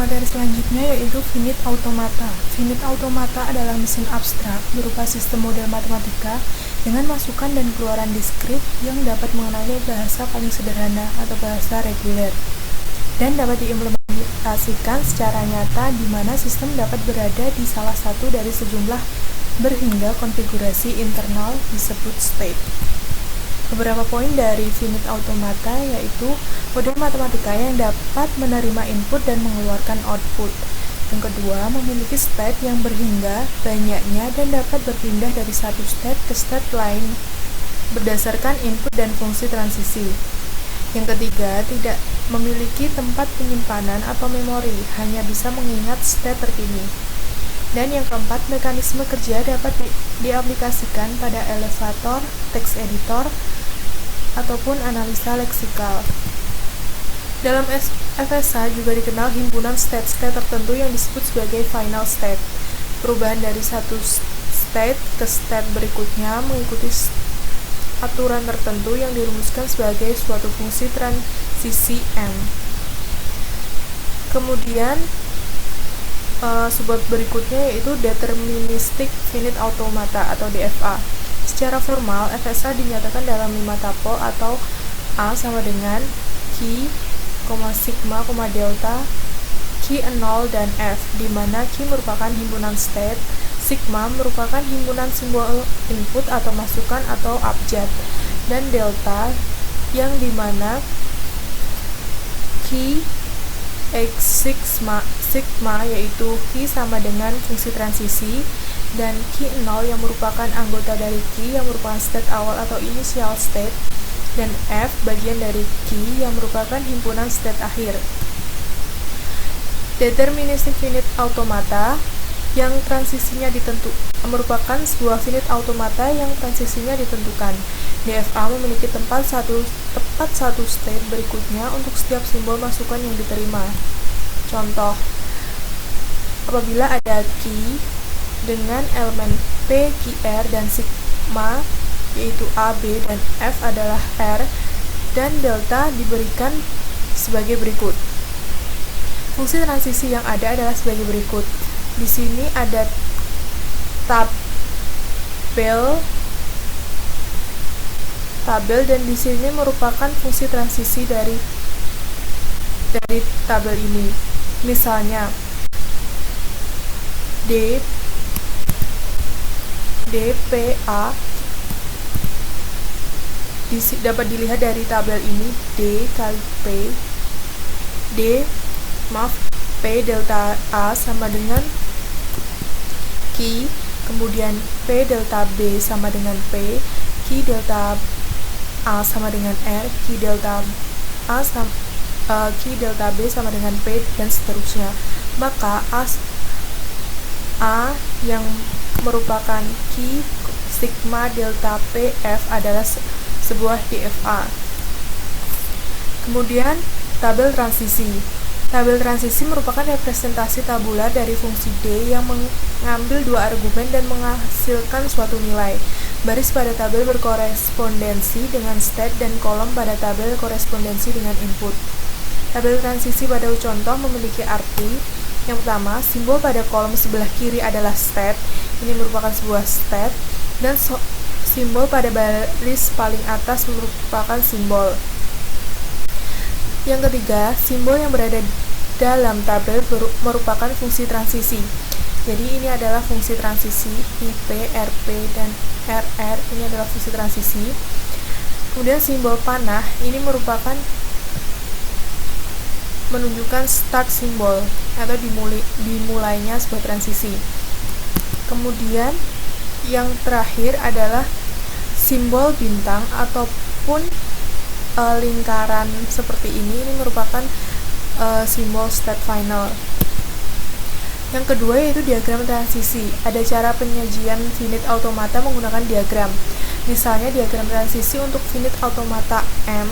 materi selanjutnya yaitu finite automata. Finite automata adalah mesin abstrak berupa sistem model matematika dengan masukan dan keluaran diskrit yang dapat mengenali bahasa paling sederhana atau bahasa reguler dan dapat diimplementasikan secara nyata di mana sistem dapat berada di salah satu dari sejumlah berhingga konfigurasi internal disebut state. Beberapa poin dari finite automata yaitu model matematika yang dapat menerima input dan mengeluarkan output. Yang kedua, memiliki state yang berhingga banyaknya dan dapat berpindah dari satu state ke state lain berdasarkan input dan fungsi transisi. Yang ketiga, tidak memiliki tempat penyimpanan atau memori, hanya bisa mengingat state terkini. Dan yang keempat, mekanisme kerja dapat diaplikasikan pada elevator, text editor, ataupun analisa leksikal. Dalam FSA juga dikenal himpunan state-state tertentu yang disebut sebagai final state. Perubahan dari satu state ke state berikutnya mengikuti aturan tertentu yang dirumuskan sebagai suatu fungsi transisi M. Kemudian subbab berikutnya yaitu deterministic finite automata atau DFA. Secara formal, FSA dinyatakan dalam 5 tuple atau A sama dengan Q, sigma, delta, Q, 0, dan F, di mana Q merupakan himpunan state, sigma merupakan himpunan simbol input atau masukan atau abjad, dan delta yang dimana Q X sigma yaitu Q sama dengan fungsi transisi, dan Q0 yang merupakan anggota dari Q yang merupakan state awal atau initial state, dan F bagian dari Q yang merupakan himpunan state akhir. Deterministic finite automata yang transisinya merupakan sebuah finite automata yang transisinya ditentukan. DFA memiliki tepat satu state berikutnya untuk setiap simbol masukan yang diterima. Contoh, apabila ada Q dengan elemen P, QR, dan sigma yaitu A, B, dan F adalah R, dan delta diberikan sebagai berikut. Fungsi transisi yang ada adalah sebagai berikut. Di sini ada tabel dan di sini merupakan fungsi transisi dari tabel ini. Misalnya DPA dapat dilihat dari tabel ini. D kali P delta A sama dengan Q, kemudian P delta B sama dengan P, Q delta A sama dengan R, Q delta B sama dengan P, dan seterusnya. Maka A yang merupakan Q sigma delta P F adalah sebuah DFA. Kemudian tabel transisi. Tabel transisi merupakan representasi tabular dari fungsi D yang mengambil dua argumen dan menghasilkan suatu nilai. Baris pada tabel berkorespondensi dengan state dan kolom pada tabel korespondensi dengan input. Tabel transisi pada contoh memiliki arti. Yang pertama, simbol pada kolom sebelah kiri adalah state. Ini merupakan sebuah state, dan simbol pada baris paling atas merupakan simbol. Yang ketiga, simbol yang berada dalam tabel merupakan fungsi transisi. Jadi ini adalah fungsi transisi, IP, RP, dan RR ini adalah fungsi transisi. Kemudian simbol panah ini merupakan menunjukkan start simbol atau dimulainya sebuah transisi. Kemudian yang terakhir adalah simbol bintang ataupun lingkaran seperti ini merupakan simbol state final. Yang kedua yaitu diagram transisi. Ada cara penyajian finite automata menggunakan diagram. Misalnya diagram transisi untuk finite automata M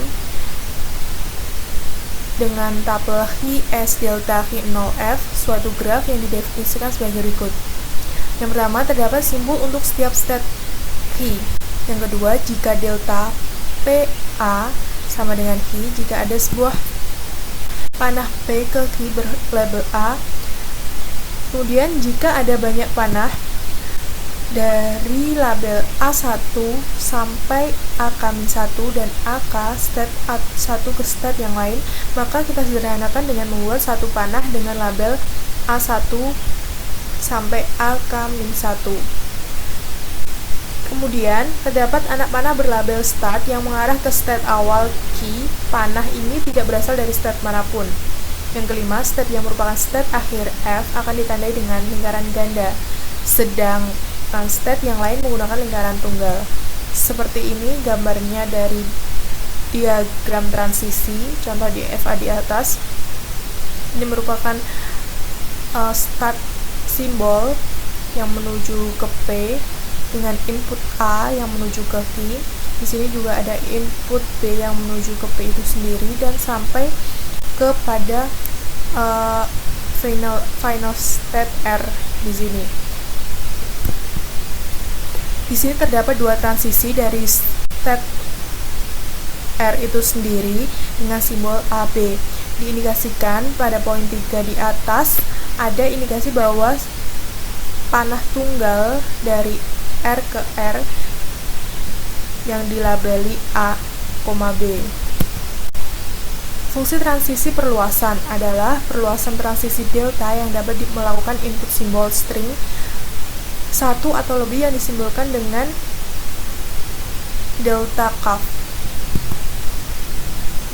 dengan tabel Hi S delta Hi0F, suatu graf yang didefinisikan sebagai berikut. Yang pertama, terdapat simbol untuk setiap state Hi. Yang kedua, jika delta PA sama dengan Hi, jika ada sebuah panah P ke key berlabel A. Kemudian jika ada banyak panah dari label A1 sampai AK-1 dan AK state A1 ke state yang lain, maka kita sederhanakan dengan membuat satu panah dengan label A1 sampai AK-1. Kemudian, terdapat anak panah berlabel start yang mengarah ke state awal key. Panah ini tidak berasal dari state manapun. Yang kelima, state yang merupakan state akhir F akan ditandai dengan lingkaran ganda, sedangkan state yang lain menggunakan lingkaran tunggal. Seperti ini gambarnya dari diagram transisi, contoh di FA di atas. Ini merupakan start simbol yang menuju ke P dengan input A yang menuju ke key. Di sini juga ada input B yang menuju ke P itu sendiri dan sampai kepada final state R di sini. Di sini terdapat dua transisi dari state R itu sendiri dengan simbol AB. Diindikasikan pada poin 3 di atas, ada indikasi bahwa panah tunggal dari R ke R yang dilabeli A, B. Fungsi transisi perluasan adalah perluasan transisi delta yang dapat melakukan input simbol string satu atau lebih yang disimbolkan dengan delta cuff.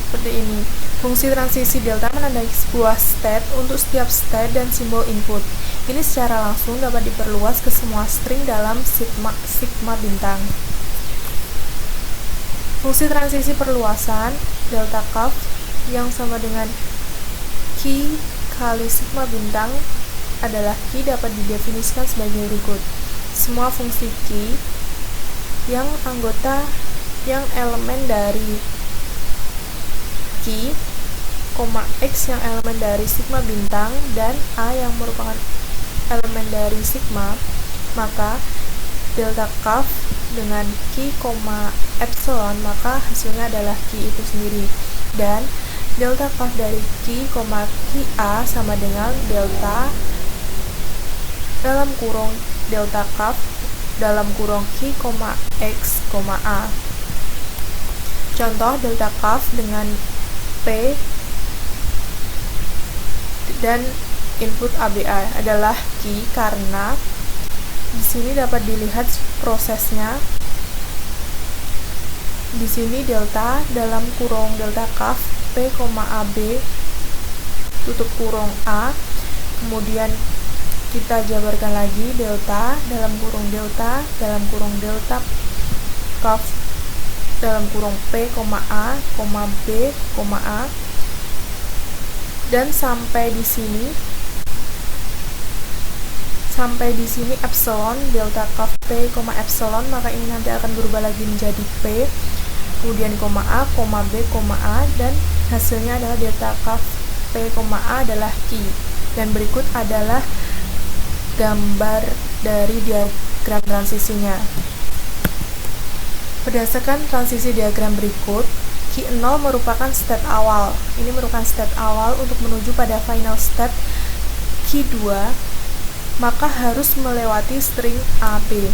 Seperti ini. Fungsi transisi delta menandai sebuah state untuk setiap state dan simbol input. Ini secara langsung dapat diperluas ke semua string dalam sigma bintang. Fungsi transisi perluasan delta cuff yang sama dengan key kali sigma bintang adalah key dapat didefinisikan sebagai berikut. Semua fungsi key yang elemen dari key, X yang elemen dari sigma bintang, dan A yang merupakan elemen dari sigma, maka delta cuff dengan key, epsilon, maka hasilnya adalah key itu sendiri. Dan delta cuff dari key, A sama dengan delta dalam kurung delta cuff dalam kurung key, X, A. Contoh delta cuff dengan P dan input ABA adalah key karena di sini dapat dilihat prosesnya. Di sini delta dalam kurung delta cuff P, AB tutup kurung A. Kemudian kita jabarkan lagi delta dalam kurung delta cuff dalam kurung P, A, B, A, dan sampai di sini epsilon delta cuff P, epsilon, maka ini nanti akan berubah lagi menjadi P, kemudian A, B, A, dan hasilnya adalah delta cuff P, A adalah key. Dan berikut adalah gambar dari diagram transisinya. Berdasarkan transisi diagram berikut, key 0 merupakan state awal. Ini merupakan state awal untuk menuju pada final state key 2, maka harus melewati string AB.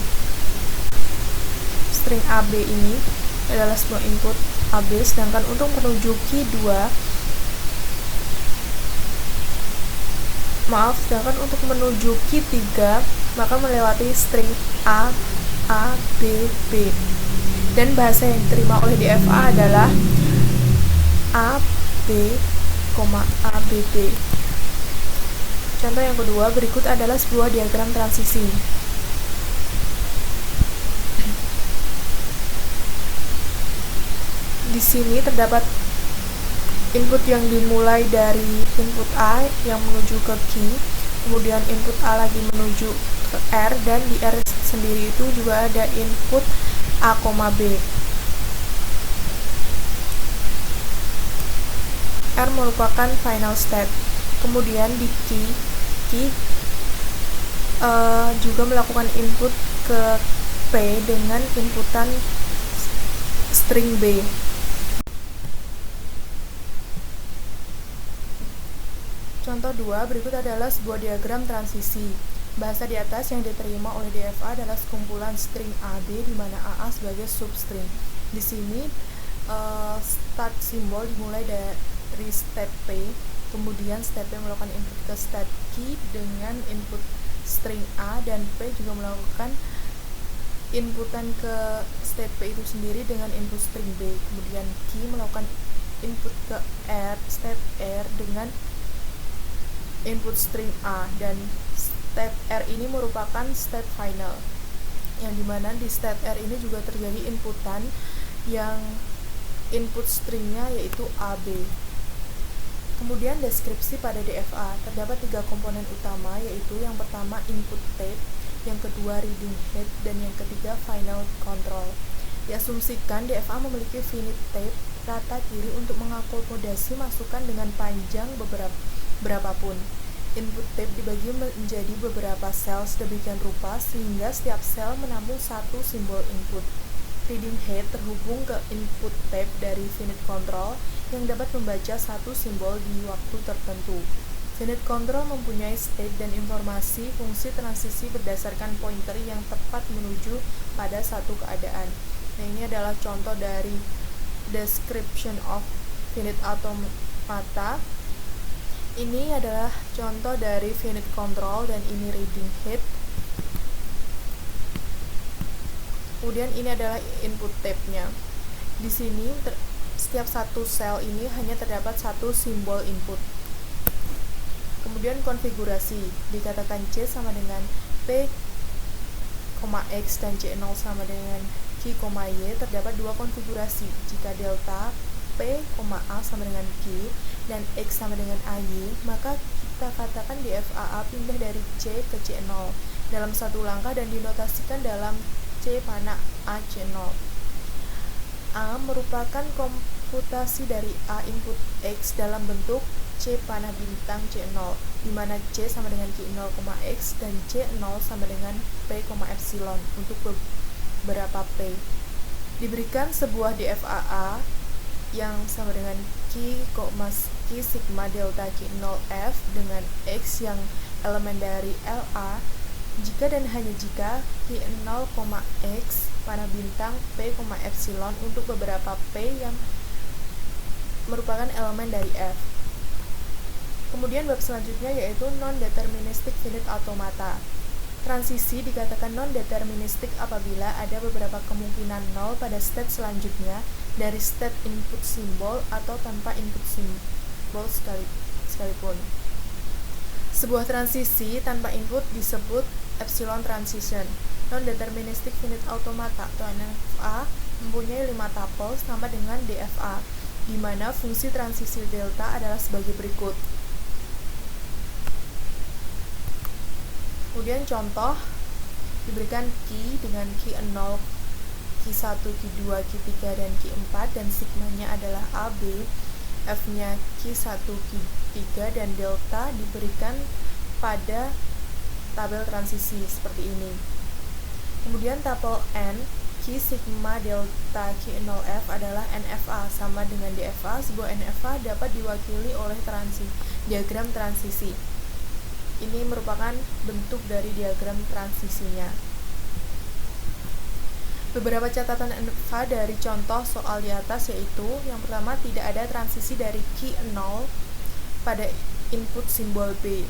String AB ini adalah sebuah input AB, sedangkan untuk menuju key 2, sedangkan untuk menuju key 3, maka melewati string A, B, B. Dan bahasa yang diterima oleh DFA adalah A, B, A, B, B. Contoh yang kedua, berikut adalah sebuah diagram transisi. Di sini terdapat input yang dimulai dari input A yang menuju ke key, kemudian input A lagi menuju ke R, dan di R sendiri itu juga ada input A, B. R merupakan final state. Kemudian di key juga melakukan input ke P dengan inputan string B. Contoh 2 berikut adalah sebuah diagram transisi. Bahasa di atas yang diterima oleh DFA adalah sekumpulan string AB di mana AA sebagai substring. Di sini start simbol dimulai dari state P, kemudian state P melakukan input ke state key dengan input string A, dan P juga melakukan inputan ke state P itu sendiri dengan input string B. Kemudian key melakukan input ke R, state R dengan input string A, dan state R ini merupakan state final, yang dimana di state R ini juga terjadi inputan yang input stringnya yaitu AB. Kemudian deskripsi pada DFA terdapat 3 komponen utama, yaitu yang pertama input tape, yang kedua reading head, dan yang ketiga final control. Diasumsikan DFA memiliki finite tape rata kiri untuk mengakomodasi masukan dengan panjang berapapun. Input tape dibagi menjadi beberapa sel sedemikian rupa sehingga setiap sel menampung satu simbol input. Reading head terhubung ke input tape dari finite control yang dapat membaca satu simbol di waktu tertentu. Finite control mempunyai state dan informasi fungsi transisi berdasarkan pointer yang tepat menuju pada satu keadaan. Nah, ini adalah contoh dari description of finite automata. Ini adalah contoh dari finite control dan ini reading head. Kemudian ini adalah input tape-nya. Di sini setiap satu sel ini hanya terdapat satu simbol input. Kemudian konfigurasi dikatakan C sama dengan P, X dan C0 sama dengan Q, Y. Terdapat dua konfigurasi. Jika delta P, A sama dengan Q dan X sama dengan AY, maka kita katakan DFA pindah dari C ke C0 dalam satu langkah dan dinotasikan dalam C panah A C0. A merupakan komputasi dari A input X dalam bentuk C panah bintang C0, di mana C sama dengan Q0, X dan C0 sama dengan P, epsilon untuk beberapa P. Diberikan sebuah DFA yang sama dengan Q, sigma delta Q0F dengan X yang elemen dari LA, jika dan hanya jika Q0, X panah bintang P, epsilon untuk beberapa P yang merupakan elemen dari F. Kemudian bab selanjutnya yaitu non-deterministic finite automata. Transisi dikatakan non-deterministic apabila ada beberapa kemungkinan nol pada state selanjutnya dari state input simbol atau tanpa input simbol sekalipun. Sebuah transisi tanpa input disebut epsilon transition. Non-deterministic finite automata atau NFA mempunyai 5 tupel sama dengan DFA, di mana fungsi transisi delta adalah sebagai berikut. Kemudian contoh diberikan Q dengan Q0, Q1, Q2, Q3, dan Q4, dan sigmanya adalah AB, F-nya Q1, Q3, dan delta diberikan pada tabel transisi seperti ini. Kemudian tabel N, Q sigma delta Q0F adalah NFA sama dengan DFA. Sebuah NFA dapat diwakili oleh diagram transisi. Ini merupakan bentuk dari diagram transisinya. Beberapa catatan NFA dari contoh soal di atas yaitu yang pertama, tidak ada transisi dari Q0 pada input simbol B.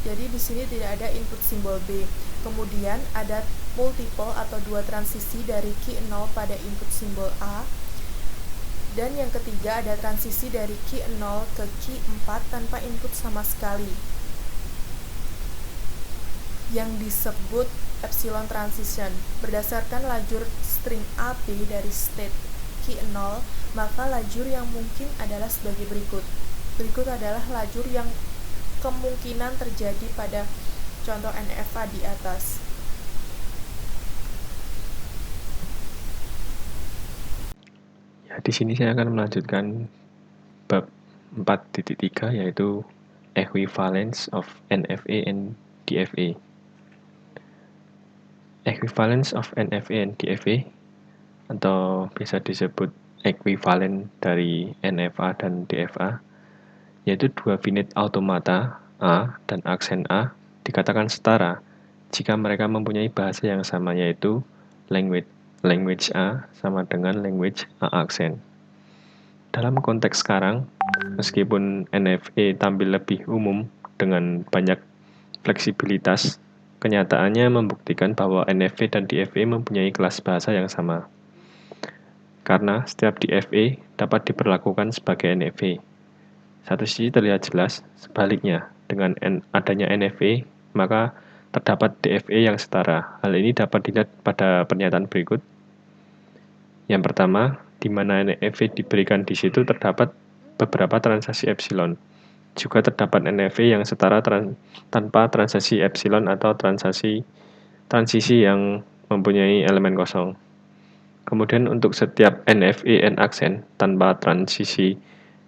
Jadi di sini tidak ada input simbol B. Kemudian ada multiple atau dua transisi dari Q0 pada input simbol A. Dan yang ketiga ada transisi dari Q0 ke Q4 tanpa input sama sekali, yang disebut epsilon transition. Berdasarkan lajur string AB dari state Q0, maka lajur yang mungkin adalah sebagai berikut. Berikut adalah lajur yang kemungkinan terjadi pada contoh NFA di atas. Ya, di sini saya akan melanjutkan bab 4.3 yaitu equivalence of NFA and DFA. Equivalence of NFA and DFA atau bisa disebut ekuivalen dari NFA dan DFA yaitu dua finite automata A dan aksen A dikatakan setara jika mereka mempunyai bahasa yang sama, yaitu language A sama dengan language A aksen. Dalam konteks sekarang, meskipun NFA tampil lebih umum dengan banyak fleksibilitas, kenyataannya membuktikan bahwa NFA dan DFA mempunyai kelas bahasa yang sama. Karena setiap DFA dapat diperlakukan sebagai NFA. Satu sisi terlihat jelas, sebaliknya, dengan adanya NFA, maka terdapat DFA yang setara. Hal ini dapat dilihat pada pernyataan berikut. Yang pertama, di mana NFA diberikan di situ terdapat beberapa transaksi epsilon. Juga terdapat NFA yang setara tanpa transaksi epsilon atau transisi yang mempunyai elemen kosong. Kemudian untuk setiap NFA n aksen tanpa transisi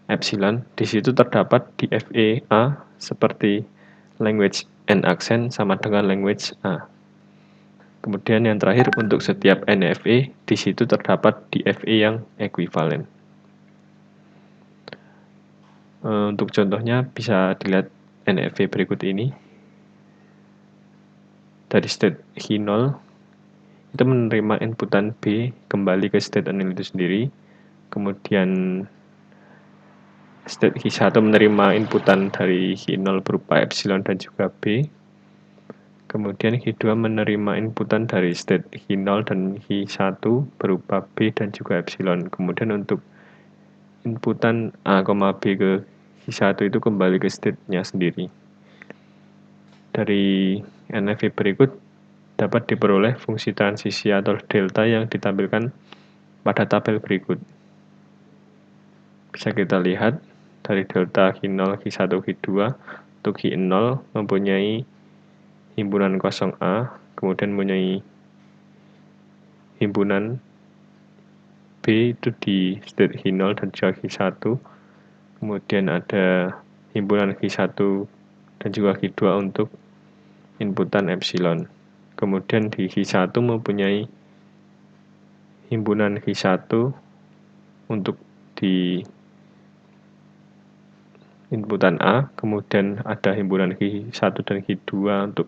epsilon, di situ terdapat DFA A seperti language n aksen sama dengan language A. Kemudian yang terakhir, untuk setiap NFA, di situ terdapat DFA yang ekuivalen. Untuk contohnya bisa dilihat NFA berikut ini. Dari state H0 itu menerima inputan B kembali ke state N itu sendiri. Kemudian state H1 menerima inputan dari H0 berupa epsilon dan juga B. Kemudian H2 menerima inputan dari state H0 dan H1 berupa B dan juga epsilon. Kemudian untuk inputan A, B ke H1 itu kembali ke state-nya sendiri. Dari NFA berikut dapat diperoleh fungsi transisi atau delta yang ditampilkan pada tabel berikut. Bisa kita lihat dari delta H0, H1, H2, untuk H0 mempunyai himpunan kosong A, kemudian mempunyai himpunan B itu di state H0 dan juga H1, kemudian ada himpunan H1 dan juga H2 untuk inputan epsilon. Kemudian di H1 mempunyai himpunan H1 untuk di inputan A, kemudian ada himpunan H1 dan H2 untuk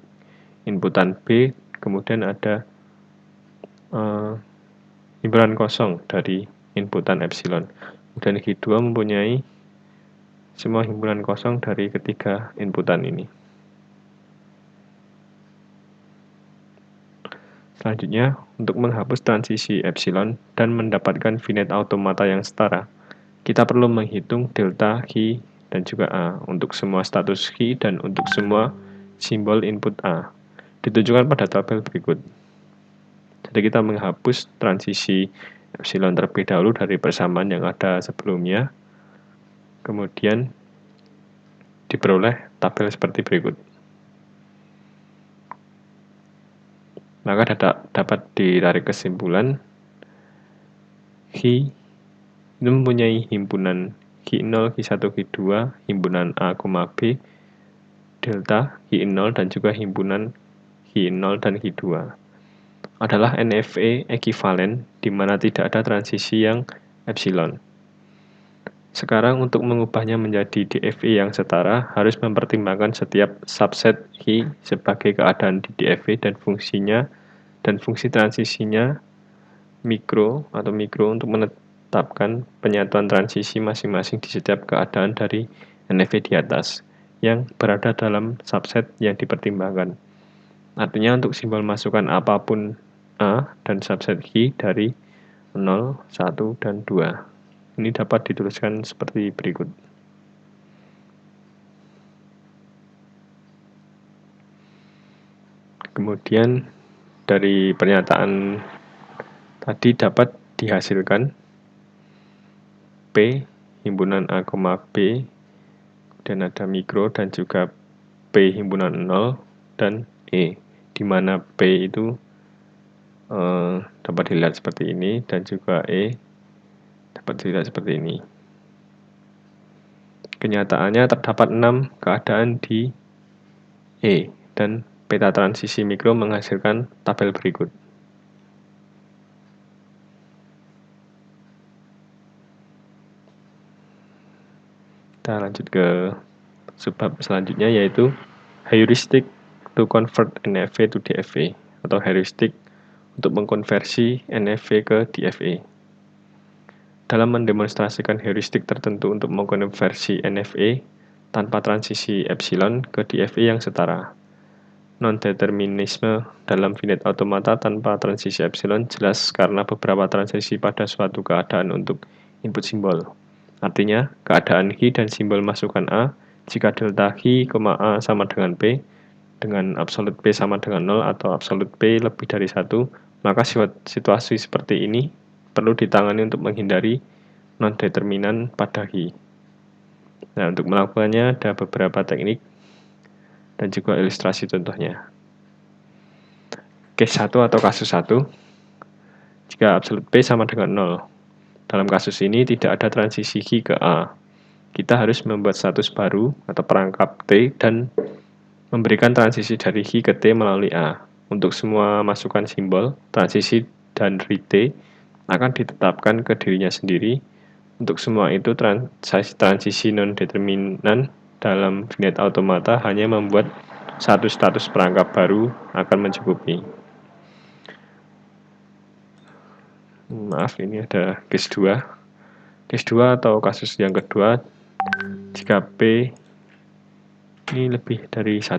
inputan B, kemudian ada himpunan kosong dari inputan epsilon. Kemudian H2 mempunyai semua himpunan kosong dari ketiga inputan ini. Selanjutnya, untuk menghapus transisi epsilon dan mendapatkan finite automata yang setara, kita perlu menghitung delta H dan juga A untuk semua status H dan untuk semua simbol input A. Ditunjukkan pada tabel berikut. Jadi kita menghapus transisi epsilon terlebih dahulu dari persamaan yang ada sebelumnya. Kemudian diperoleh tabel seperti berikut. Maka dapat ditarik kesimpulan H itu mempunyai himpunan H0, H1, H2, himpunan A, B, delta H0 dan juga himpunan H0 dan H2 adalah NFA ekivalen di mana tidak ada transisi yang epsilon. Sekarang untuk mengubahnya menjadi DFA yang setara harus mempertimbangkan setiap subset H sebagai keadaan di DFA dan fungsinya dan fungsi transisinya mikro untuk menetapkan penyatuan transisi masing-masing di setiap keadaan dari NFA di atas yang berada dalam subset yang dipertimbangkan. Artinya untuk simbol masukan apapun A dan subset H dari 0, 1, dan 2. Ini dapat dituliskan seperti berikut. Kemudian dari pernyataan tadi dapat dihasilkan P himpunan A, B, kemudian ada mikro dan juga P himpunan 0 dan E, di mana P itu dapat dilihat seperti ini dan juga E dapat dilihat seperti ini. Kenyataannya terdapat 6 keadaan di E dan peta transisi mikro menghasilkan tabel berikut. Kita lanjut ke subbab selanjutnya, yaitu heuristic to convert NFV to DFV, atau heuristik untuk mengkonversi NFV ke DFV. Dalam mendemonstrasikan heuristik tertentu untuk mengkonversi NFV tanpa transisi epsilon ke DFV yang setara. Non-determinisme dalam finite automata tanpa transisi epsilon jelas karena beberapa transisi pada suatu keadaan untuk input simbol. Artinya, keadaan Hi dan simbol masukan A, jika delta Hi, A sama dengan P, dengan absolut P sama dengan 0 atau absolut P lebih dari 1, maka situasi seperti ini perlu ditangani untuk menghindari non-determinan pada Hi. Nah, untuk melakukannya ada beberapa teknik dan juga ilustrasi contohnya. Case 1 atau kasus 1, jika absolut P sama dengan 0. Dalam kasus ini tidak ada transisi Hi ke A. Kita harus membuat status baru atau perangkap T dan memberikan transisi dari Hi ke T melalui A. Untuk semua masukan simbol, transisi dan T akan ditetapkan ke dirinya sendiri. Untuk semua itu, transisi non-determinan dalam finite automata hanya membuat satu status perangkap baru akan mencukupi. Maaf, ini ada case 2. Case 2 atau kasus yang kedua, jika P ini lebih dari 1.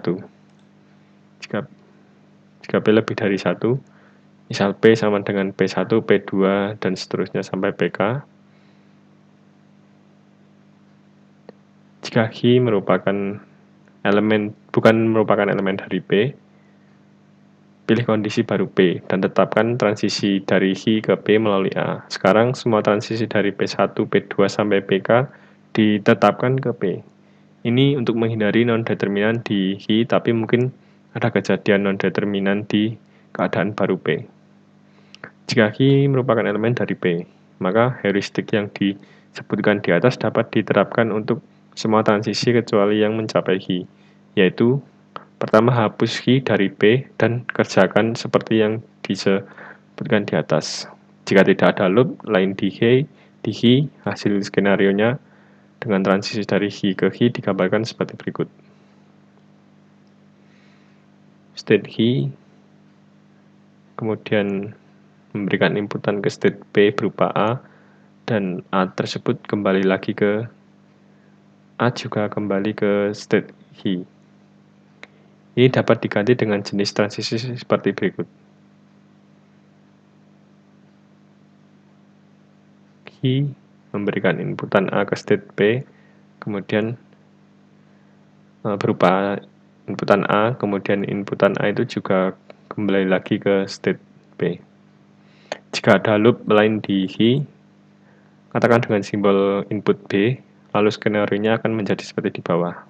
Jika P lebih dari 1, misal P sama dengan P1, P2, dan seterusnya sampai PK. Jika Hi bukan merupakan elemen dari P, pilih kondisi baru P dan tetapkan transisi dari Hi ke P melalui A. Sekarang semua transisi dari P1, P2 sampai PK ditetapkan ke P. Ini untuk menghindari non-determinan di Hi, tapi mungkin ada kejadian non-determinan di keadaan baru P. Jika Hi merupakan elemen dari P, maka heuristik yang disebutkan di atas dapat diterapkan untuk semua transisi kecuali yang mencapai Hi, yaitu pertama hapus Hi dari P dan kerjakan seperti yang disebutkan di atas. Jika tidak ada loop lain di Hi, hasil skenarionya dengan transisi dari Hi ke Hi digambarkan seperti berikut. State Hi, kemudian memberikan inputan ke state P berupa A, dan A tersebut kembali lagi ke A juga kembali ke state Hi. Ini dapat diganti dengan jenis transisi seperti berikut. Hi memberikan inputan A ke state P, kemudian berupa inputan A, kemudian inputan A itu juga kembali lagi ke state P. Jika ada loop lain di Hi, katakan dengan simbol input B, lalu skenario-nya akan menjadi seperti di bawah.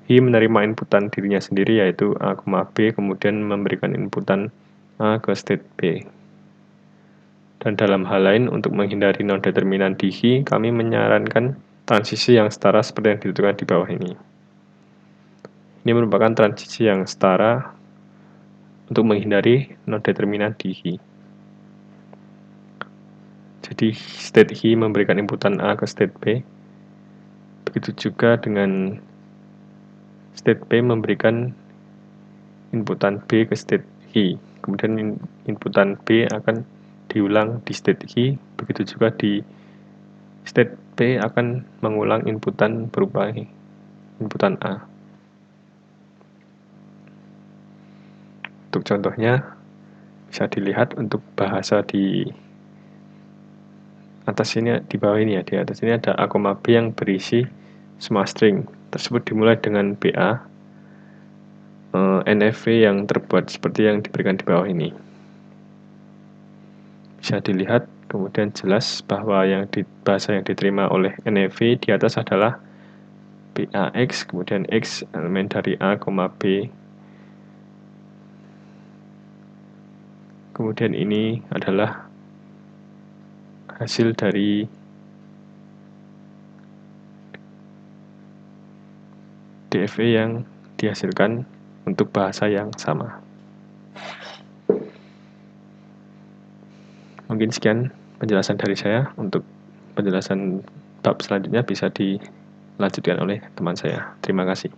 Hi menerima inputan dirinya sendiri yaitu A, B, kemudian memberikan inputan A ke state B. Dan dalam hal lain, untuk menghindari non-determinan di Hi, kami menyarankan transisi yang setara seperti yang ditentukan di bawah ini. Ini merupakan transisi yang setara untuk menghindari non-determinan di Hi. Jadi state Hi memberikan inputan A ke state B. Begitu juga dengan state P memberikan inputan B ke state Hi. Kemudian inputan B akan diulang di state Hi. Begitu juga di state P akan mengulang inputan berupa inputan A. Untuk contohnya bisa dilihat untuk bahasa di atas ini, di bawah ini ya, di atas ini ada A, B yang berisi semua string. Tersebut dimulai dengan BA, NFV yang terbuat seperti yang diberikan di bawah ini. Bisa dilihat kemudian jelas bahwa bahasa yang diterima oleh NFV di atas adalah BAX, kemudian X elemen dari A, B. Kemudian ini adalah hasil dari DFV yang dihasilkan untuk bahasa yang sama. Mungkin sekian penjelasan dari saya. Untuk penjelasan bab selanjutnya bisa dilanjutkan oleh teman saya. Terima kasih.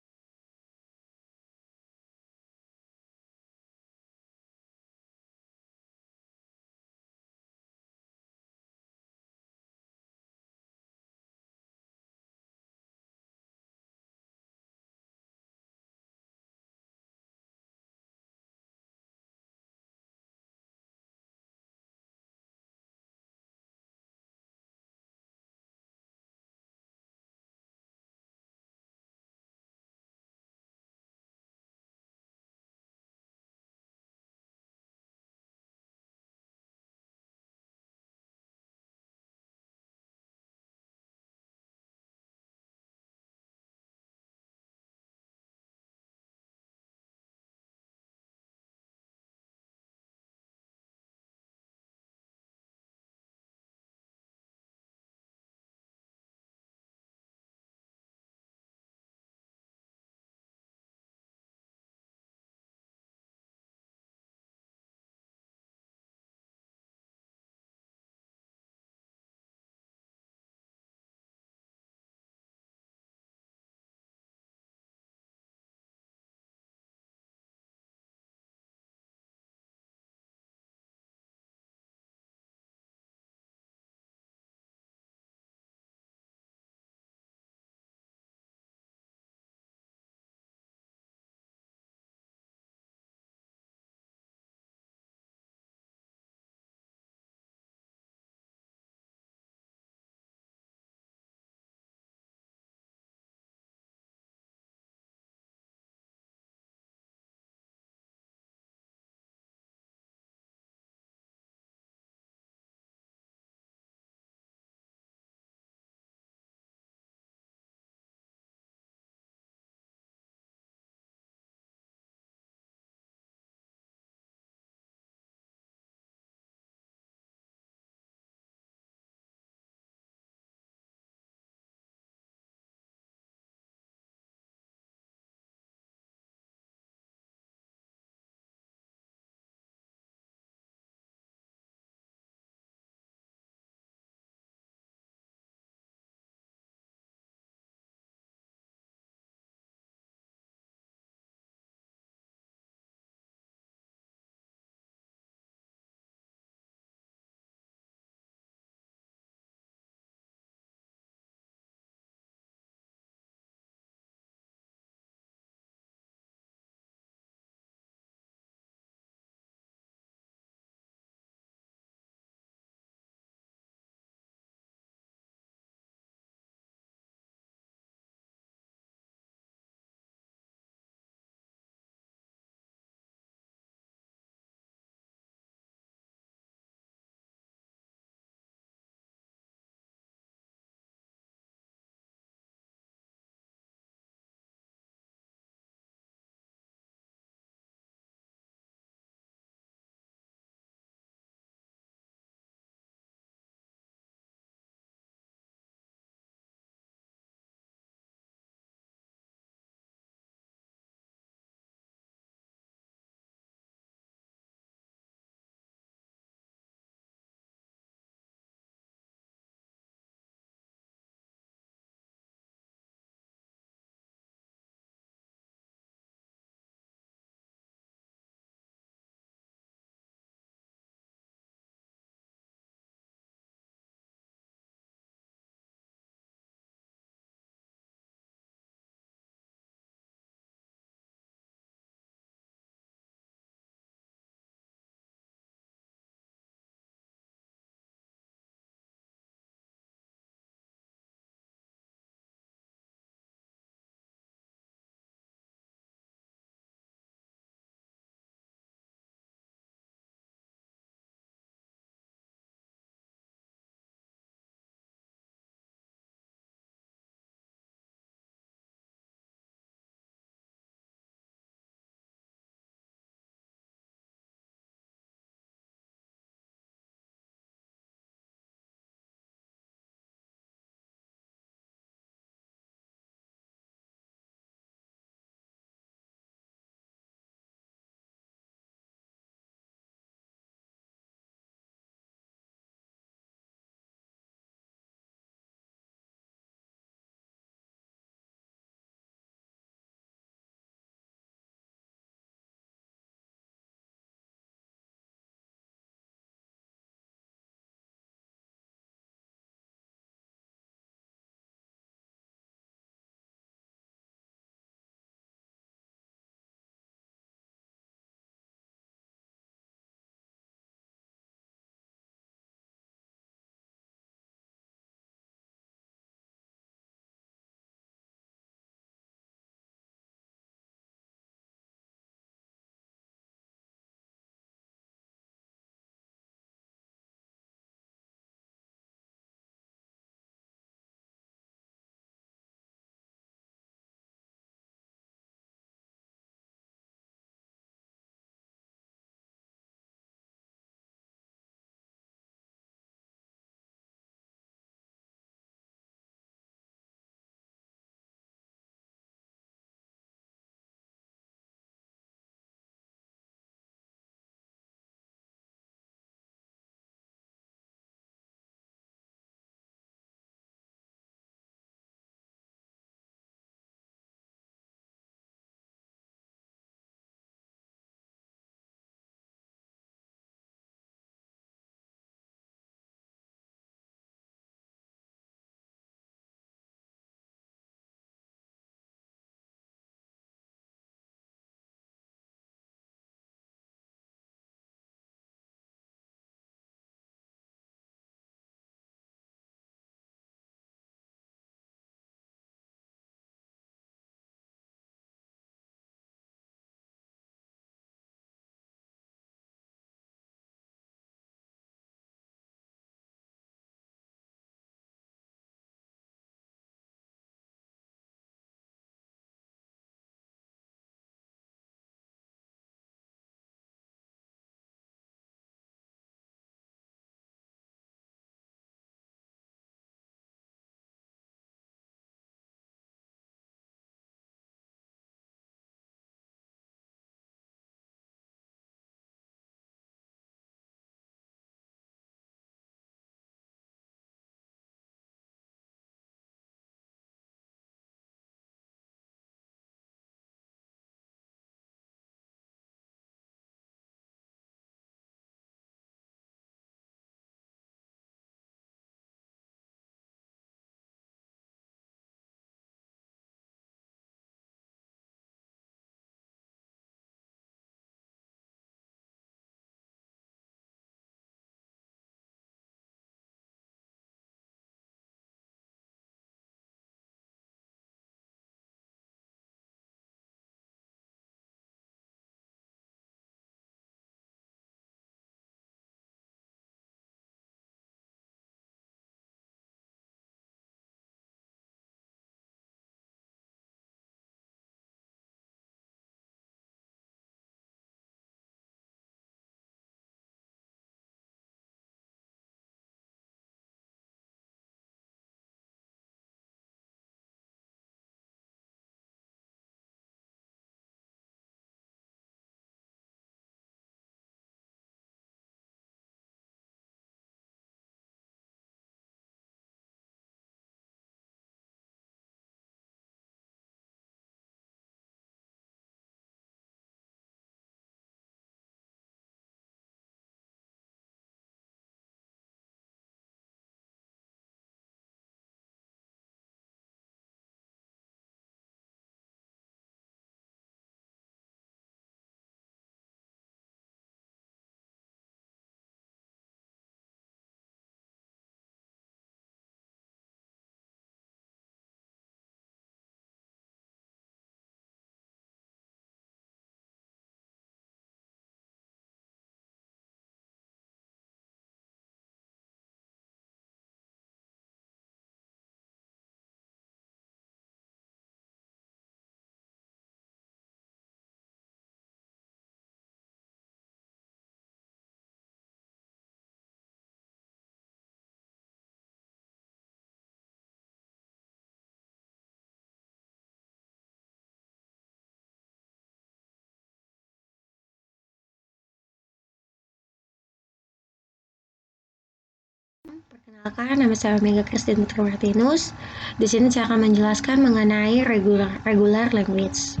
Perkenalkan, nama saya Mega Christine Putri Martinus. Di sini saya akan menjelaskan mengenai regular language.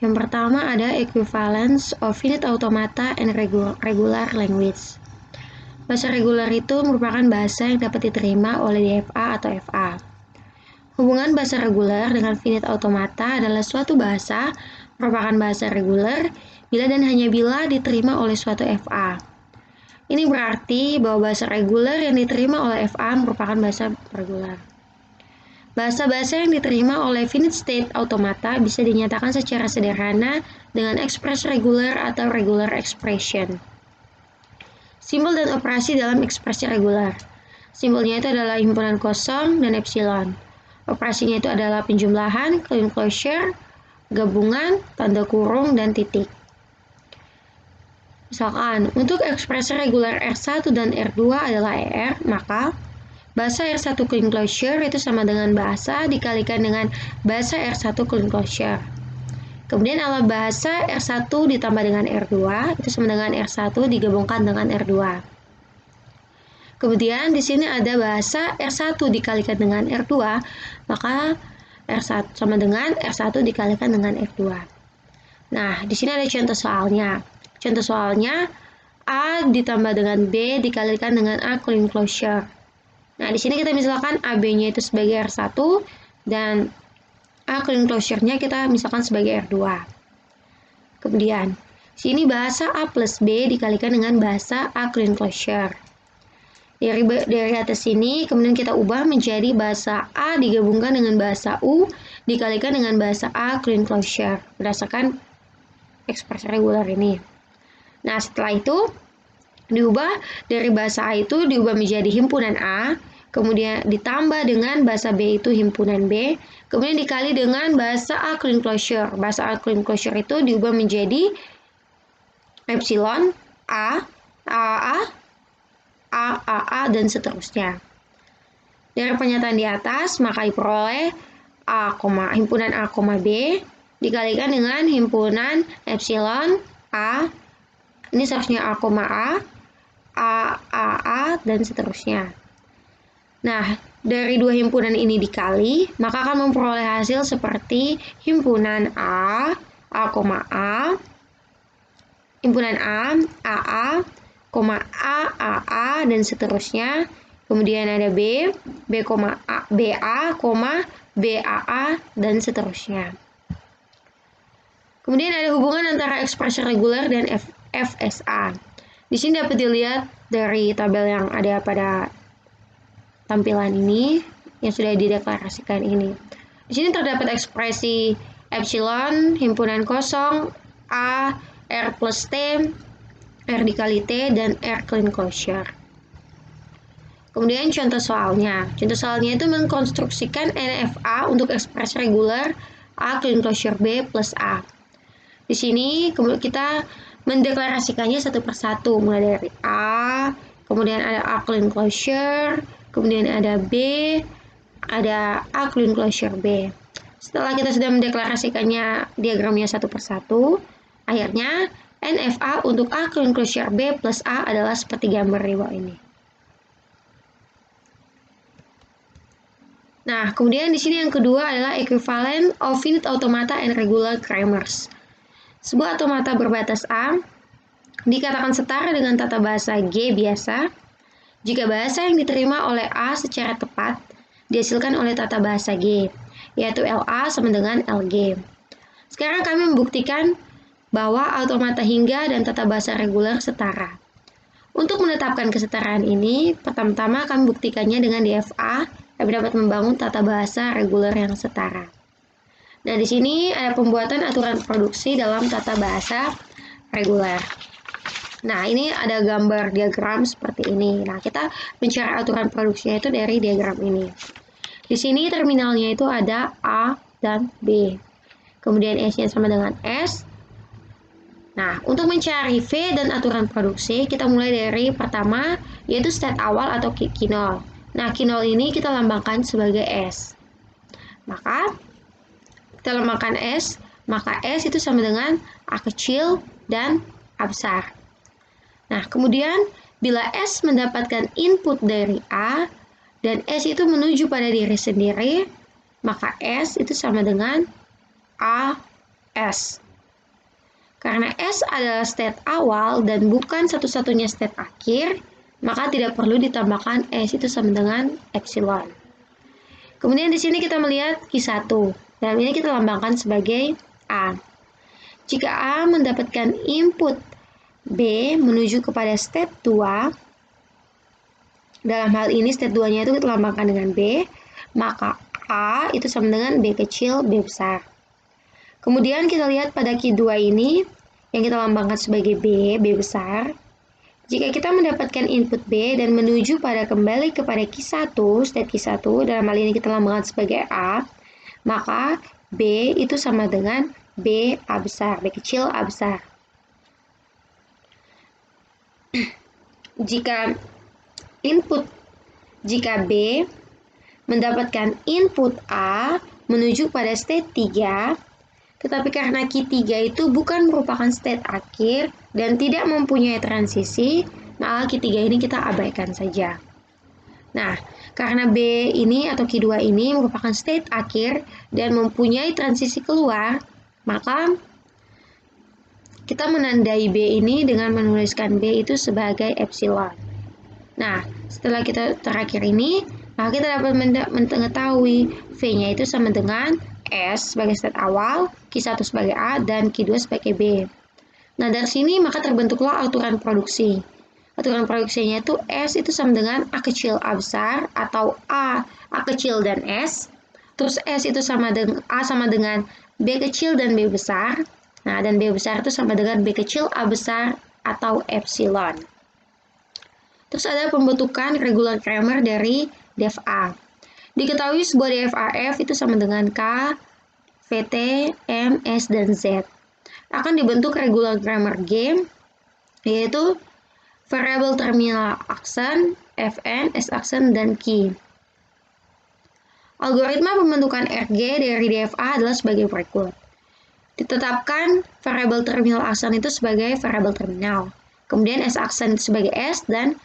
Yang pertama ada equivalence of finite automata and regular language. Bahasa regular itu merupakan bahasa yang dapat diterima oleh DFA atau FA. Hubungan bahasa reguler dengan finite automata adalah suatu bahasa merupakan bahasa reguler bila dan hanya bila diterima oleh suatu FA. Ini berarti bahwa bahasa reguler yang diterima oleh FA merupakan bahasa reguler. Bahasa-bahasa yang diterima oleh finite state automata bisa dinyatakan secara sederhana dengan express regular atau regular expression. Simbol dan operasi dalam ekspresi regular. Simbolnya itu adalah himpunan kosong dan epsilon. Operasinya itu adalah penjumlahan, clean closure, gabungan, tanda kurung, dan titik. Misalkan, untuk ekspresi regular R1 dan R2 adalah ER, maka bahasa R1 clean closure itu sama dengan bahasa dikalikan dengan bahasa R1 clean closure. Kemudian kalau bahasa R1 ditambah dengan R2 itu sama dengan R1 digabungkan dengan R2. Kemudian di sini ada bahasa R1 dikalikan dengan R2, maka R1 sama dengan R1 dikalikan dengan R2. Nah, di sini ada contoh soalnya. Contoh soalnya A ditambah dengan B dikalikan dengan A clean closure. Nah, di sini kita misalkan AB-nya itu sebagai R1 dan A clean closure-nya kita misalkan sebagai R2. Kemudian, sini bahasa A plus B dikalikan dengan bahasa A clean closure. Dari atas sini, kemudian kita ubah menjadi bahasa A digabungkan dengan bahasa U dikalikan dengan bahasa A clean closure berdasarkan ekspresi regular ini. Nah, setelah itu diubah dari bahasa A itu diubah menjadi himpunan A, kemudian ditambah dengan bahasa B itu himpunan B, kemudian dikali dengan bahasa A clean closure. Bahasa A clean closure itu diubah menjadi epsilon, A, dan seterusnya. Dari pernyataan di atas, maka diperoleh himpunan A, B dikalikan dengan himpunan epsilon, A, ini seharusnya A, dan seterusnya. Nah, dari dua himpunan ini dikali, maka akan memperoleh hasil seperti himpunan A, himpunan A, dan seterusnya. Kemudian ada B, BA, dan seterusnya. Kemudian ada hubungan antara ekspresi reguler dan FSA. Di sini dapat dilihat dari tabel yang ada pada tampilan ini yang sudah dideklarasikan ini. Di sini terdapat ekspresi epsilon, himpunan kosong, A, R plus T, R dikali T, dan R clean closure. Kemudian contoh soalnya. Contoh soalnya itu mengkonstruksikan NFA untuk ekspresi reguler A clean closure B plus A. Di sini kita mendeklarasikannya satu persatu, mulai dari A, kemudian ada A clean closure, kemudian ada B, ada A clean closure B. Setelah kita sudah mendeklarasikannya diagramnya satu persatu, akhirnya NFA untuk A clean closure B plus A adalah seperti gambar di bawah ini. Nah, kemudian di sini yang kedua adalah equivalent of finite automata and regular grammars. Sebuah automata berbatas A dikatakan setara dengan tata bahasa G biasa jika bahasa yang diterima oleh A secara tepat dihasilkan oleh tata bahasa G, yaitu LA sama dengan LG. Sekarang kami membuktikan bahwa automata hingga dan tata bahasa reguler setara. Untuk menetapkan kesetaraan ini, pertama-tama kami buktikannya dengan DFA, kami dapat membangun tata bahasa reguler yang setara. Nah, di sini ada pembuatan aturan produksi dalam tata bahasa reguler. Nah, ini ada gambar diagram seperti ini. Nah, kita mencari aturan produksinya itu dari diagram ini. Di sini terminalnya itu ada A dan B. Kemudian S-nya sama dengan S. Nah, untuk mencari V dan aturan produksi, kita mulai dari pertama, yaitu state awal atau kinol. Nah, kinol ini kita lambangkan sebagai S. Maka kita lambangkan S, maka S itu sama dengan A kecil dan A besar. Nah, kemudian Bila S mendapatkan input dari A dan S itu menuju pada diri sendiri, maka S itu sama dengan AS. Karena S adalah state awal dan bukan satu-satunya state akhir, maka tidak perlu ditambahkan S itu sama dengan epsilon. Kemudian di sini kita melihat Q1. Dalam ini kita lambangkan sebagai A. Jika A mendapatkan input B menuju kepada state 2, dalam hal ini state 2-nya itu kita lambangkan dengan B, maka A itu sama dengan B kecil, B besar. Kemudian kita lihat pada Q2 ini, yang kita lambangkan sebagai B, B besar. Jika kita mendapatkan input B dan menuju pada kembali kepada Q1, state Q1, dalam hal ini kita lambangkan sebagai A, maka B itu sama dengan B A besar, B kecil A besar. Jika B mendapatkan input A menuju pada state 3, tetapi karena Q3 itu bukan merupakan state akhir dan tidak mempunyai transisi, maka Q3 ini kita abaikan saja. Nah, karena B ini atau Q2 ini merupakan state akhir dan mempunyai transisi keluar, maka kita menandai B ini dengan menuliskan B itu sebagai epsilon. Nah, setelah kita terakhir ini, maka kita dapat mengetahui V-nya itu sama dengan S sebagai state awal, Q1 sebagai A, dan Q2 sebagai B. Nah, dari sini maka terbentuklah aturan produksi. Aturan produksinya itu S itu sama dengan A kecil A besar atau A kecil dan S. Terus S itu sama dengan A sama dengan B kecil dan B besar. Nah, dan B besar itu sama dengan B kecil A besar atau epsilon. Terus ada pembentukan regular grammar dari def A. Diketahui sebuah DFAF itu sama dengan K, VT, M, S, dan Z. Akan dibentuk regular grammar G, yaitu variable terminal aksen, Fn, S aksen, dan Q. Algoritma pembentukan RG dari DFA adalah sebagai berikut. Ditetapkan variable terminal aksen itu sebagai variable terminal. Kemudian S aksen itu sebagai S, dan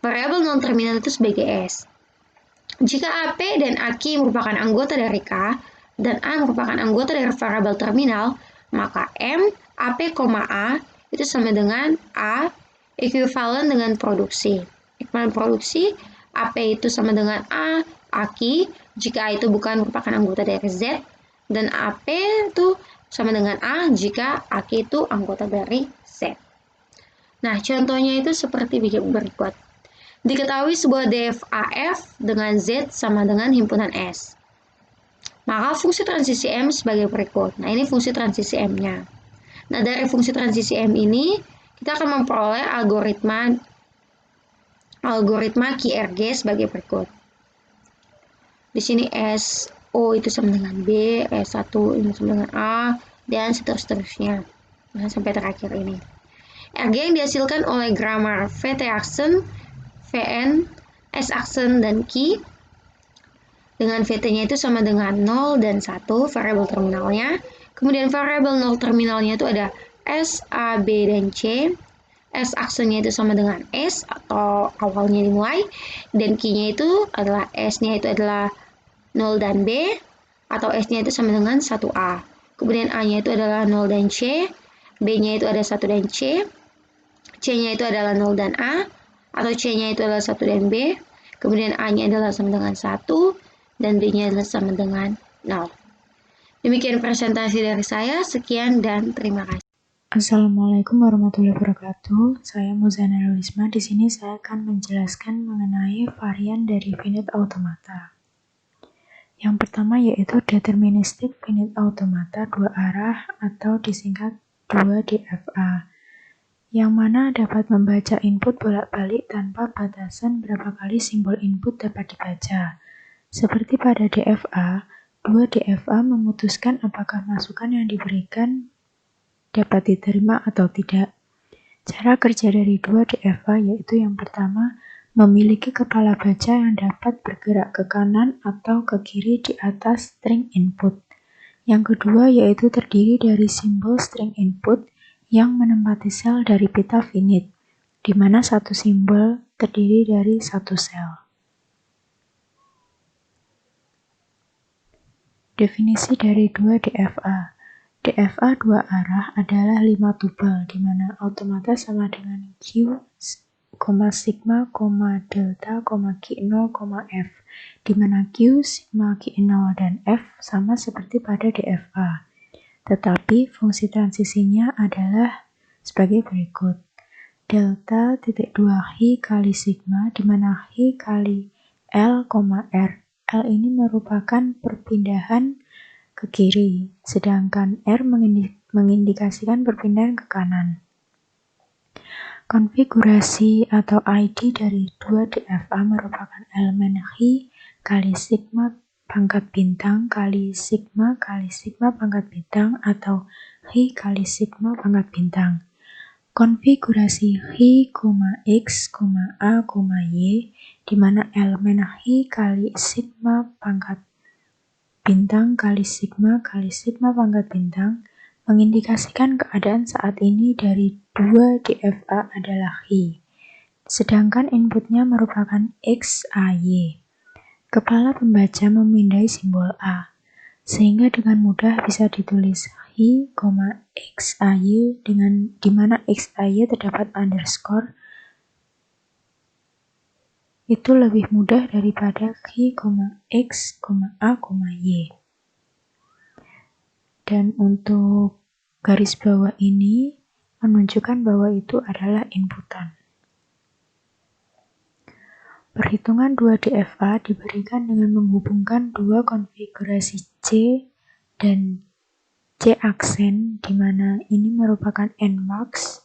variable non terminal itu sebagai S. Jika AP dan AQ merupakan anggota dari K dan A merupakan anggota dari variabel terminal, maka M, AP, A itu sama dengan A ekuivalen dengan produksi. Ekuivalen produksi, AP itu sama dengan A, AQ, jika A itu bukan merupakan anggota dari Z, dan AP itu sama dengan A jika AQ itu anggota dari Z. Nah, contohnya itu seperti berikut. Diketahui sebuah DFAF dengan Z sama dengan himpunan S. Maka fungsi transisi M sebagai berikut. Nah, ini fungsi transisi M-nya. Nah, dari fungsi transisi M ini, kita akan memperoleh algoritma QRG sebagai berikut. Di sini SO itu sama dengan B, S1 ini sama dengan A, dan seterusnya. Nah, sampai terakhir ini. RG yang dihasilkan oleh grammar VT aksen, Vn, S aksen, dan Q. Dengan VT-nya itu sama dengan 0 dan 1, variabel terminalnya. Kemudian variabel 0 terminalnya itu ada S, A, B, dan C. S aksennya itu sama dengan S atau awalnya dimulai. Dan Q-nya itu adalah S-nya itu adalah 0 dan B atau S-nya itu sama dengan 1A. Kemudian A-nya itu adalah 0 dan C. B-nya itu ada 1 dan C. C-nya itu adalah 0 dan A. Atau C-nya itu adalah 1 dan B, kemudian A-nya adalah sama dengan 1, dan B-nya adalah sama dengan 0. Demikian presentasi dari saya, sekian dan terima kasih. Assalamualaikum warahmatullahi wabarakatuh. Saya Muzana Lulisma. Di sini saya akan menjelaskan mengenai varian dari finite automata. Yang pertama yaitu deterministic finite automata dua arah atau disingkat 2DFA. Yang mana dapat membaca input bolak-balik tanpa batasan berapa kali simbol input dapat dibaca. Seperti pada DFA, 2DFA memutuskan apakah masukan yang diberikan dapat diterima atau tidak. Cara kerja dari 2DFA yaitu yang pertama, memiliki kepala baca yang dapat bergerak ke kanan atau ke kiri di atas string input. Yang kedua yaitu terdiri dari simbol string input yang menempati sel dari pita finite. di mana satu simbol terdiri dari satu sel. Definisi dari 2 DFA. DFA dua arah adalah 5 tubel, di mana automata sama dengan Q, sigma, delta, Q0, F, di mana Q, sigma, Q0, dan F sama seperti pada DFA. Tetapi fungsi transisinya adalah sebagai berikut. Delta titik 2 Hi kali sigma, di mana Hi kali L, R. L ini merupakan perpindahan ke kiri, sedangkan R mengindikasikan perpindahan ke kanan. Konfigurasi atau ID dari 2 DFA merupakan elemen Hi kali sigma pangkat bintang kali sigma pangkat bintang atau Hi kali sigma pangkat bintang. Konfigurasi Hi, X, A, Y, di mana elemen Hi kali sigma pangkat bintang kali sigma pangkat bintang mengindikasikan keadaan saat ini dari 2 DFA adalah Hi, sedangkan inputnya merupakan X, A, Y. Kepala pembaca memindai simbol A, sehingga dengan mudah bisa ditulis Hi, X, A, Y, di mana X, A, Y terdapat underscore. Itu lebih mudah daripada Hi, X, A, Y. Dan untuk garis bawah ini menunjukkan bahwa itu adalah inputan. Perhitungan 2 DFA diberikan dengan menghubungkan dua konfigurasi C dan C aksen, di mana ini merupakan Nmax,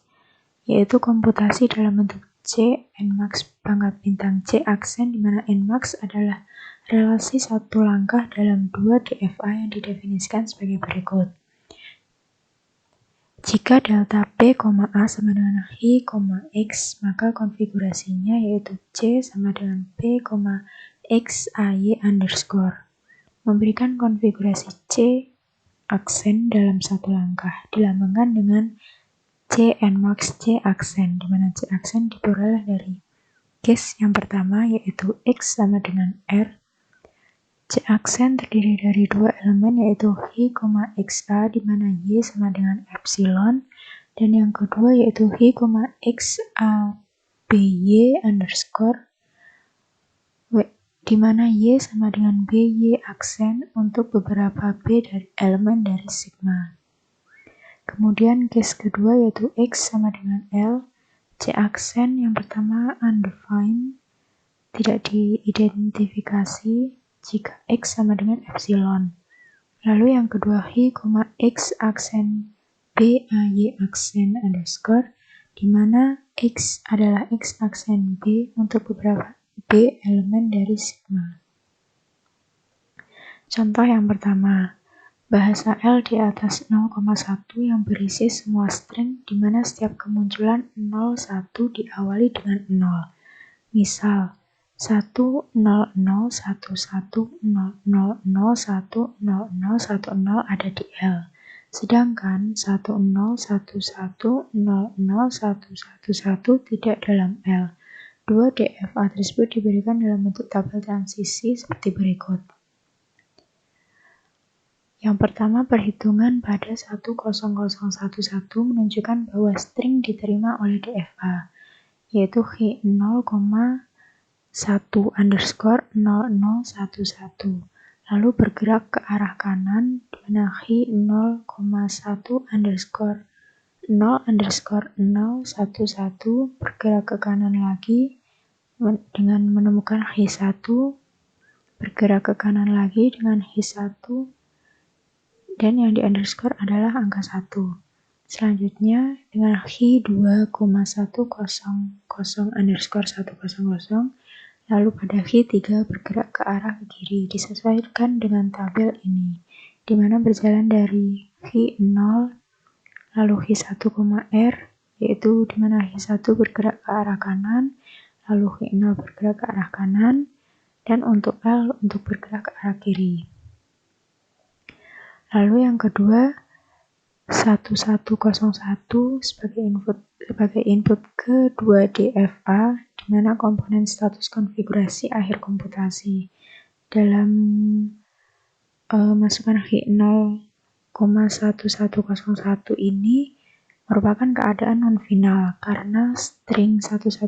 yaitu komputasi dalam bentuk C Nmax pangkat bintang C aksen, di mana Nmax adalah relasi satu langkah dalam 2 DFA yang didefinisikan sebagai berikut. Jika delta P, A sama dengan Hi, X, maka konfigurasinya yaitu C sama dengan P, X, A, Y underscore, memberikan konfigurasi C aksen dalam satu langkah, dilambangkan dengan C Nmax C aksen, di mana C aksen diperoleh dari case yang pertama yaitu X sama dengan R. C aksen terdiri dari dua elemen yaitu Hi, XA, di mana Y sama dengan epsilon, dan yang kedua yaitu Hi, XA, BY underscore, di mana Y sama dengan BY aksen untuk beberapa B dari elemen dari sigma. Kemudian case kedua yaitu X sama dengan L, C aksen yang pertama undefined, tidak diidentifikasi jika X sama dengan epsilon. Lalu yang kedua Hi, X aksen B, A, Y aksen underscore, di mana X adalah X aksen B untuk beberapa B elemen dari sigma. Contoh yang pertama, bahasa L di atas 0,1 yang berisi semua string di mana setiap kemunculan 0, 1 diawali dengan 0. Misal, 1001100100010 ada di L, sedangkan 101100111 tidak dalam L. 2 DFA tersebut diberikan dalam bentuk tabel transisi seperti berikut. Yang pertama, perhitungan pada 10011 menunjukkan bahwa string diterima oleh DFA, yaitu Hi0,1 underscore 0011, lalu bergerak ke arah kanan, di mana Hi0,1 underscore 0 bergerak ke kanan lagi dengan menemukan Hi1, bergerak ke kanan lagi dengan Hi1, dan yang di underscore adalah angka 1. Selanjutnya dengan Hi2,100 underscore 100, lalu pada Hi3 bergerak ke arah ke kiri, disesuaikan dengan tabel ini, di mana berjalan dari Hi0, lalu Hi1, R, yaitu di mana Hi1 bergerak ke arah kanan, lalu Hi0 bergerak ke arah kanan, dan untuk L untuk bergerak ke arah kiri. Lalu yang kedua, 1101 sebagai input ke 2DFA, di mana komponen status konfigurasi akhir komputasi. Dalam masukan H0,1101 ini merupakan keadaan non-final karena string 1100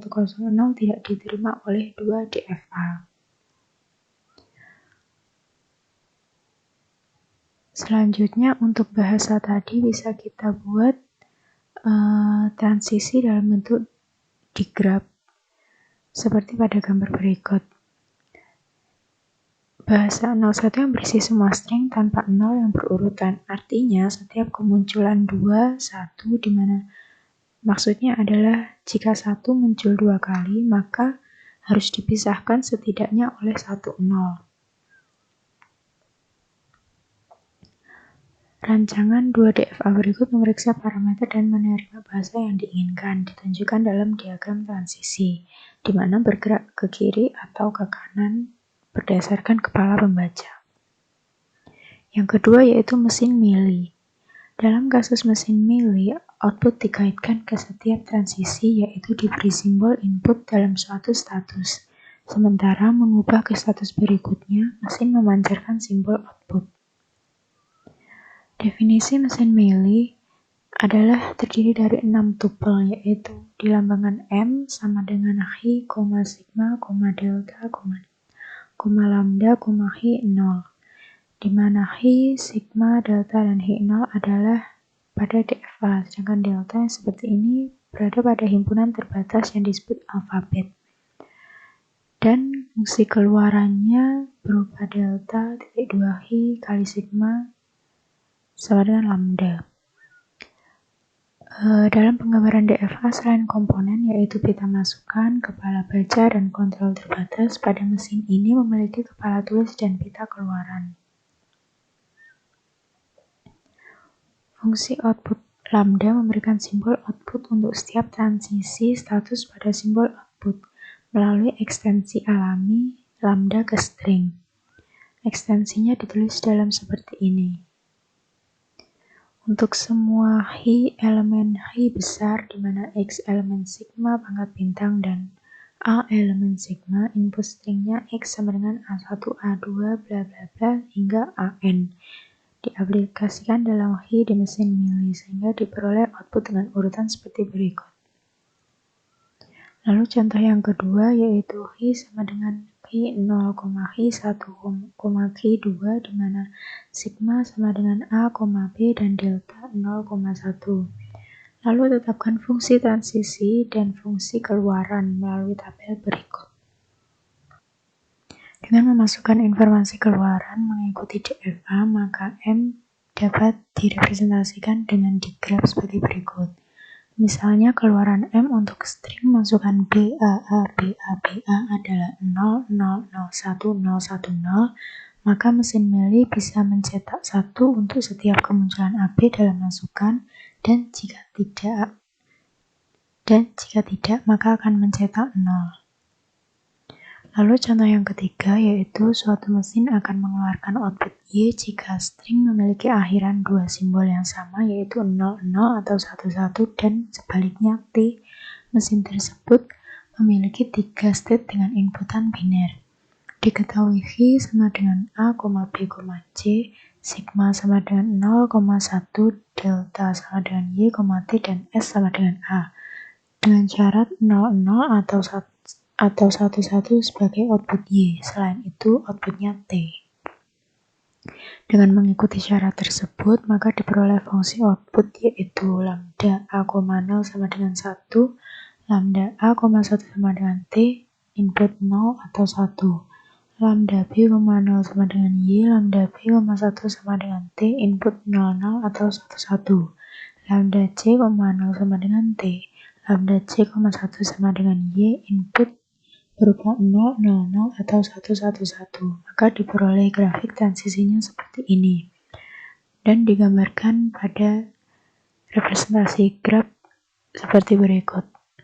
tidak diterima oleh 2DFA. Selanjutnya, untuk bahasa tadi bisa kita buat transisi dalam bentuk digrab seperti pada gambar berikut. Bahasa 01 yang berisi semua string tanpa 0 yang berurutan. Artinya setiap kemunculan 2, 1 di mana maksudnya adalah jika 1 muncul 2 kali, maka harus dipisahkan setidaknya oleh 1 0. Rancangan 2DFA berikut memeriksa parameter dan menerima bahasa yang diinginkan, ditunjukkan dalam diagram transisi, di mana bergerak ke kiri atau ke kanan berdasarkan kepala pembaca. Yang kedua yaitu mesin milih. Dalam kasus mesin milih, output dikaitkan ke setiap transisi, yaitu diberi simbol input dalam suatu status. Sementara mengubah ke status berikutnya, mesin memancarkan simbol output. Definisi mesin milih adalah terdiri dari 6 tupel, yaitu dilambangkan M sama dengan Hi, sigma, delta, lambda, Hi 0. Di mana Hi, sigma, delta, dan Hi 0 adalah pada DFA, sedangkan delta yang seperti ini berada pada himpunan terbatas yang disebut alfabet. Dan fungsi keluarannya berupa delta titik 2 Hi kali sigma sama dengan lambda. Dalam penggambaran DFA, selain komponen yaitu pita masukan, kepala baca, dan kontrol terbatas, pada mesin ini memiliki kepala tulis dan pita keluaran. Fungsi output lambda memberikan simbol output untuk setiap transisi status pada simbol output melalui ekstensi alami lambda ke string. Ekstensinya ditulis dalam seperti ini. Untuk semua Hi elemen Hi besar, di mana X elemen sigma pangkat bintang dan A elemen sigma, input stringnya X sama dengan A1, A2, bla bla bla hingga AN. Diaplikasikan dalam Hi di mesin milih, sehingga diperoleh output dengan urutan seperti berikut. Lalu contoh yang kedua yaitu Hi sama dengan Hi 0, Hi 1, Hi 2, di mana sigma sama dengan A, B, dan delta 0,1. Lalu tetapkan fungsi transisi dan fungsi keluaran melalui tabel berikut. Dengan memasukkan informasi keluaran mengikuti DFA, maka M dapat direpresentasikan dengan digrab seperti berikut. Misalnya keluaran M untuk string masukan BAA adalah 0, 0, 0, 1, 0, 1, 0, maka mesin milih bisa mencetak 1 untuk setiap kemunculan AB dalam masukan, dan jika tidak maka akan mencetak 0. Lalu contoh yang ketiga yaitu suatu mesin akan mengeluarkan output Y jika string memiliki akhiran 2 simbol yang sama yaitu 00 atau 11 dan sebaliknya T. Mesin tersebut memiliki 3 state dengan inputan biner. Diketahui Hi sama dengan A, B, C, sigma sama dengan 0,1, delta sama dengan Y, T, dan S sama dengan A. Dengan syarat 00 atau 11 sebagai output Y, selain itu outputnya T. Dengan mengikuti syarat tersebut, maka diperoleh fungsi output yaitu lambda A,0 sama dengan 1, lambda A,1 sama dengan T, input 0 atau 1, lambda B,0 sama dengan Y, lambda B,1 sama dengan T, input 00 atau 11, lambda C,0 sama dengan T, lambda C,1 sama dengan Y, input berupa 0, 00 atau 111, maka diperoleh grafik transisinya seperti ini dan digambarkan pada representasi graf seperti berikut.